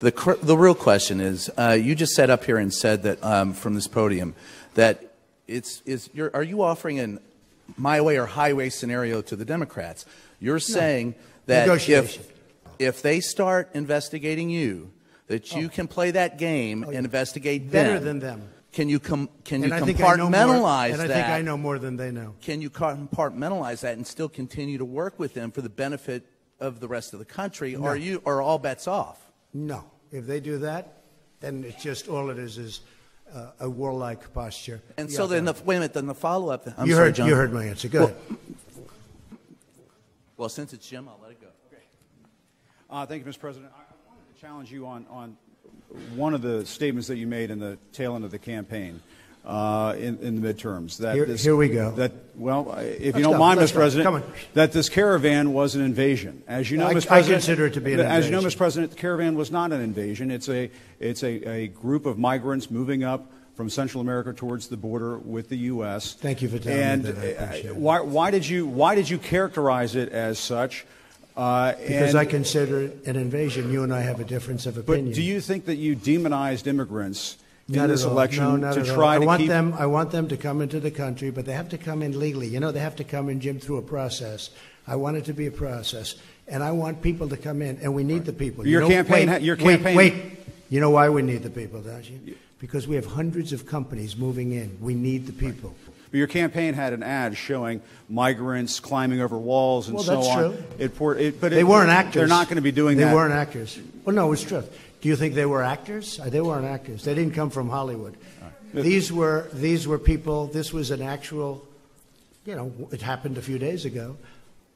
The real question is, you just sat up here and said that from this podium that are you offering an my way or highway scenario to the Democrats? You're saying that if they start investigating you, that you can play that game and investigate better than them. Can you compartmentalize that? And I think I know more than they know. Can you compartmentalize that and still continue to work with them for the benefit of the rest of the country, No. or are all bets off? No. If they do that, then it's just all it is a warlike posture. And so then, wait a minute, then the follow-up. You heard my answer. Go ahead. Well, since it's Jim, I'll let it go. Thank you, Mr. President. I wanted to challenge you on one of the statements that you made in the tail end of the campaign in the midterms. Here we go. If you don't mind, Mr. President, that this caravan was an invasion. As you know, Mr. President, I consider it to be an invasion. As you know, Mr. President, the caravan was not an invasion. It's a group of migrants moving up from Central America towards the border with the U.S. Thank you for telling me that. I appreciate it. Why did you characterize it as such? Because I consider it an invasion. You and I have a difference of opinion. But do you think that you demonized immigrants in Not this at all. election No, not to at try all. to keep? I want them to come into the country, but they have to come in legally. You know, they have to come in, Jim, through a process. I want it to be a process, and I want people to come in, and we need the people. Your campaign. Wait. You know why we need the people, don't you? Because we have hundreds of companies moving in. We need the people. But your campaign had an ad showing migrants climbing over walls and so on. That's true. But they weren't actors. They're not going to be doing that. They weren't actors. Well, no, it's true. Do you think they were actors? They weren't actors. They didn't come from Hollywood. These were people. This was an actual. You know, it happened a few days ago,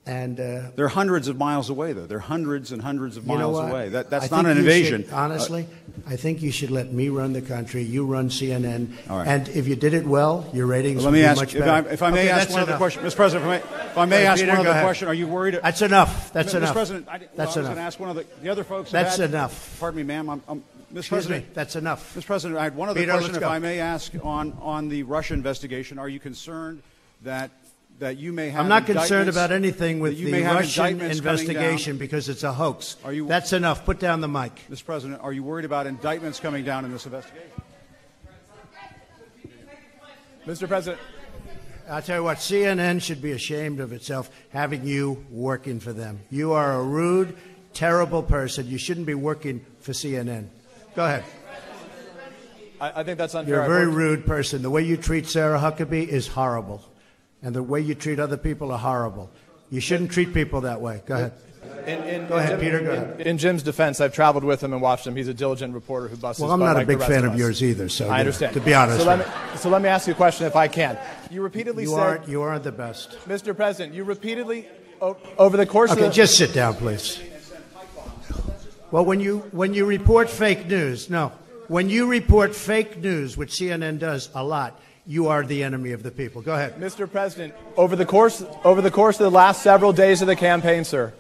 and they're hundreds of miles away, though. They're hundreds and hundreds of miles away. That's not an invasion. Honestly, I think you should let me run the country. You run CNN, right. And if you did it well, your ratings would be much better. If I may ask one other question, Mr. President. If I may ask one other question, are you worried? That's enough. That's enough. Mr. President, that's enough. I was going to ask one of the other folks. That's enough. Pardon me, ma'am. Mr. President, that's enough. Mr. President, I had one other question, if I may ask, on the Russia investigation. Are you concerned that you may have? I'm not concerned about anything with the Russian investigation because it's a hoax. That's enough. Put down the mic. Mr. President, are you worried about indictments coming down in this investigation? Mr. President. I'll tell you what, CNN should be ashamed of itself having you working for them. You are a rude, terrible person. You shouldn't be working for CNN. Go ahead. I think that's unfair. You're a very rude person. The way you treat Sarah Huckabee is horrible. And the way you treat other people are horrible. You shouldn't treat people that way. Go ahead. Go ahead, Peter. Go ahead. In Jim's defense, I've traveled with him and watched him. He's a diligent reporter who busts. Well, I'm not a big fan of yours either. So I understand. To be honest. So let me ask you a question, if I can. You repeatedly said you aren't the best, Mr. President. You repeatedly over the course of the. Okay, just sit down, please. Well, when you report fake news, when you report fake news, which CNN does a lot, you are the enemy of the people. Go ahead. Mr. President, over the course of the last several days of the campaign, sir,